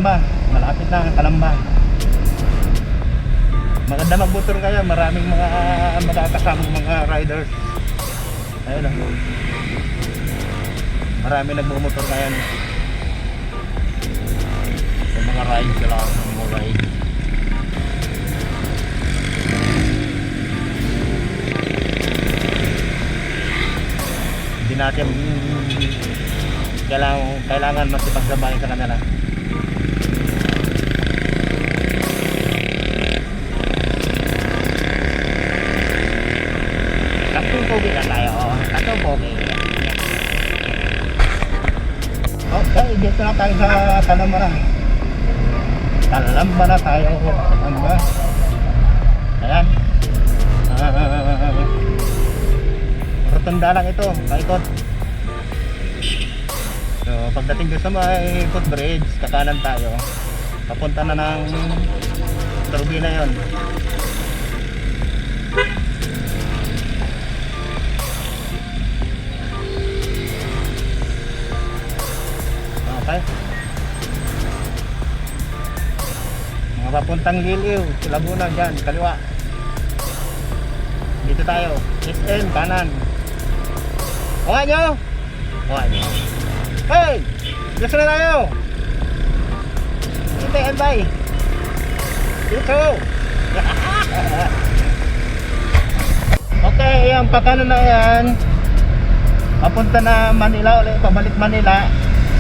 Kalamba. Malapit na ang Kalamba. Maganda magmotor kaya, maraming mga kasamang mga riders. Ayun lang. Marami nagmumotor ngayon. Sa mga ride sila, mga ride. Hindi natin kailangan makipagsabayan sa kanila. Pogi na tayo. Pogi. Okay, dito na tayo sa Kalamba na. Kalamba na tayo. Kalamba. Ayan. Rotunda lang ito. Kaikot. So, pagdating doon sa may footbridge, kakanan tayo. Papunta na ng turbina yon. Okay. Mga papuntang Liliw, Laguna dyan, kaliwa. Dito tayo, SN, kanan. Kuha nyo! Kuha nyo. Hey! Diyos na tayo! Dito, Elbay! Dito! Okay, yung pakanan na yan. Papunta na Manila ulit, pabalik Manila.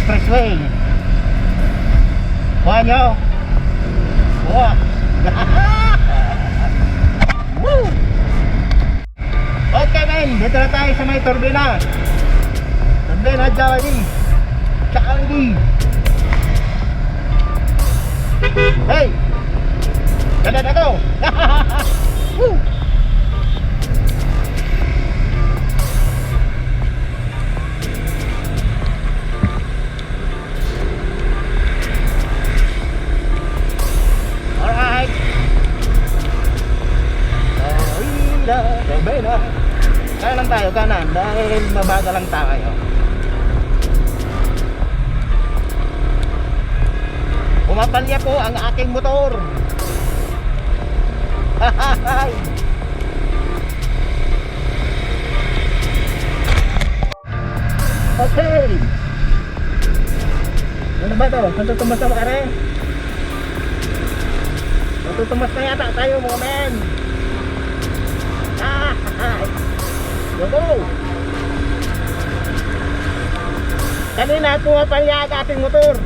Expressway. Kuha nyo. Kuha. Woo! Okay men, dito na tayo sa may turbina. Turbina Jollibee. Jollibee. Hey! Ganda na to. Woo! Kanan tayo, kanan dahil mabagal lang tayo. Pumapalya po ang aking motor. Okay. Ano ba to? Natutumas na ba kare? Natutumas na yata tayo mga men. Yoko! Kanina pumapalya ang ating motor.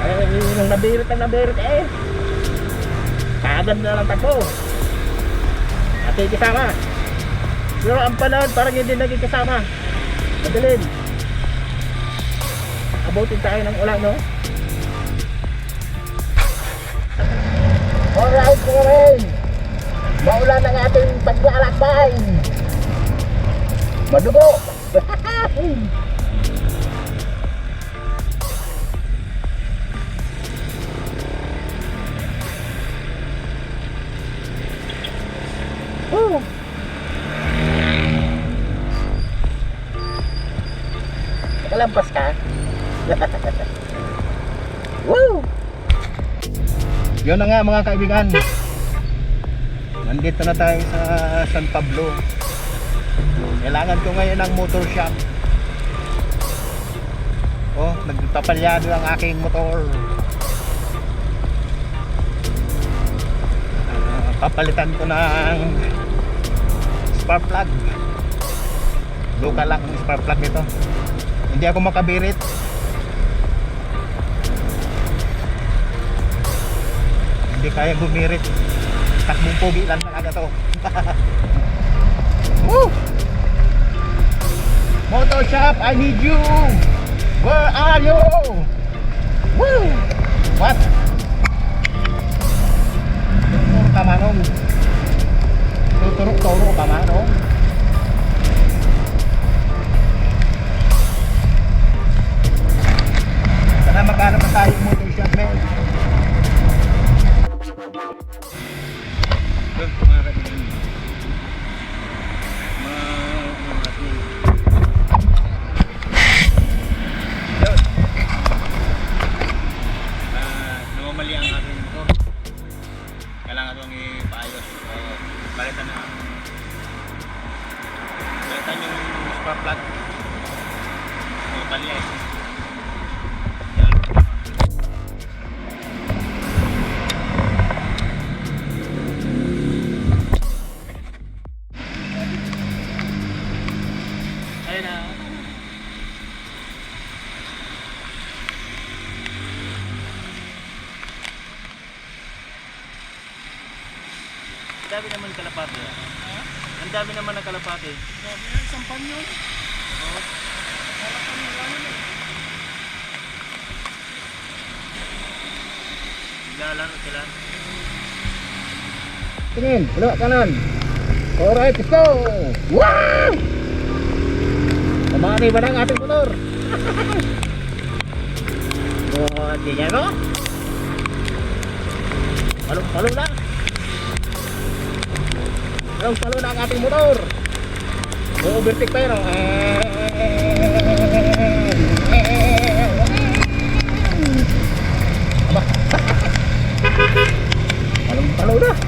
Ay, nung nabirit eh. Kagad na lang takbo. At kasama. Pero ang panahon parang hindi naging kasama. Madaling. Abutin tayo ng ulan, no? Alright, mga rin. Maulan ang ating paglalakbay. Madugo. Nakalampas ka. Woo! Yun na nga mga kaibigan. Nandito na tayo sa San Pablo. Kailangan ko ngayon ng motor shop. Oh, nagpapalyado ang aking motor. Papalitan ko ng spark plug. Local lang ang spark plug nito. Hindi ako makabirit. Hindi kaya gumirit. Takbong pogi lang talaga to. Woo! Motor shop, I need you. Where are you? Woo! What? Tuturo ka manong. Tuturo ka manong. Sana maghanap na tayo motor shop, man. Ang dami naman kalapati. Ang dami naman ng kalapati. Sabi nga, isang pan yun. Oo. Harapan nila yun eh. Lalaro sila. Tingin, wala kanan. Alright, let's go! Wow! Tamani ba ng ating motor? Buhat niya no? Palong-palong lang. Palong-palong na ang ating motor. Overtake pa yun. Aba. Palong-palong na.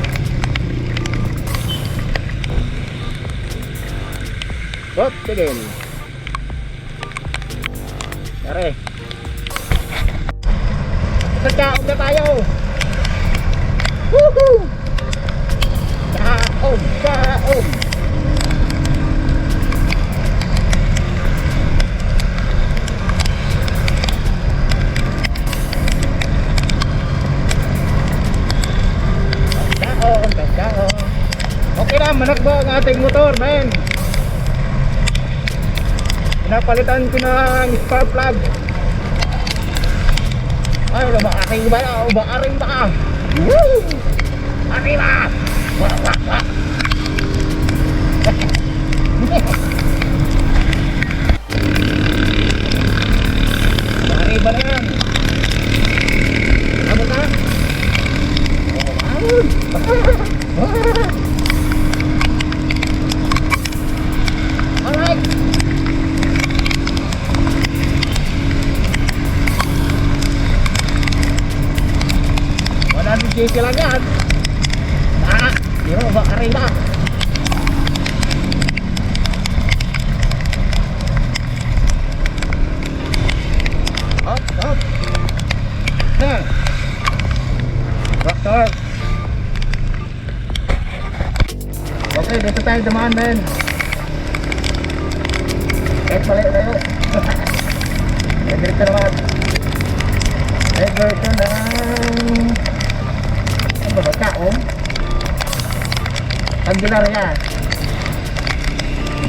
Hop, tigil. Tara eh. Kaon na tayo. Woohoo! Kaon, kaon. Kaon, kaon. Okay na, manakbo ang ating motor, men. Pinapalitan ko ng spark plug. Ay, umaaring ba na? Umaaring ba? Woo! Arriba! Wah, wah, wah! Arriba na yan! Ano ka? Oh, alright! 100cc lang yan. Di mo ba arriba? Hop, hop. Doctor. Okay, dito tayo dumaan, men. Kahit mali tayo. Dito naman. Dito na. Ano ba kaon? Candelaria.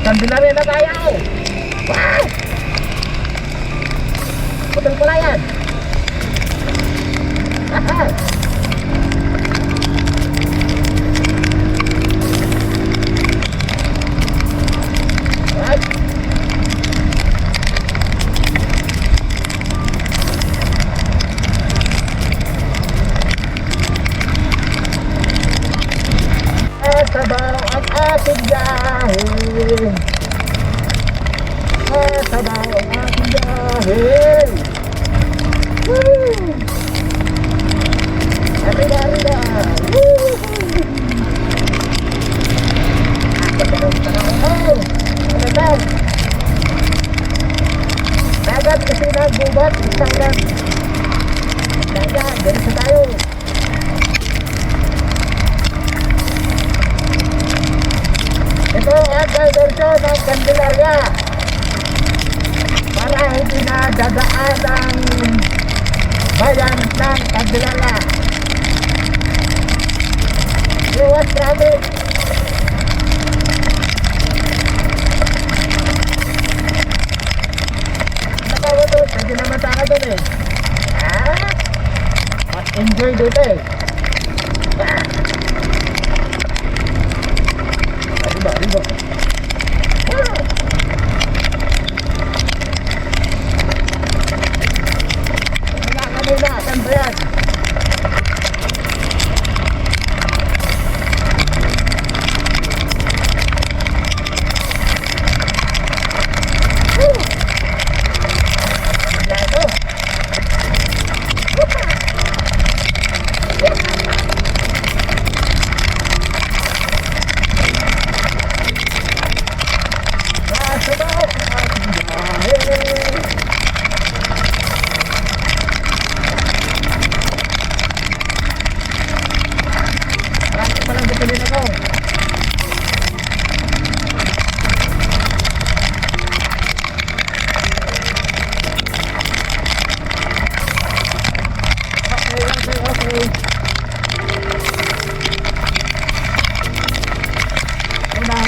Candelaria na tayo! Wow! Betul pula yan! Aha! Right! Sabaw ang ating biyahe. Sabaw ang ating biyahe. Woo! Arriba, arriba. Woo! Oh! Magandang. Dagat kasi nagbubat. Isang lang. Dagat, ganun sa tayo. Ito ang diversyon ng Candelaria para hindi na dadaan ang bayan ng Candelaria. Iwas traffic. Nakawa to, pwede naman taka doon eh. Enjoy dito eh. Arriba. Wala kami na, saan ba yan?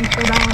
Amsterdam.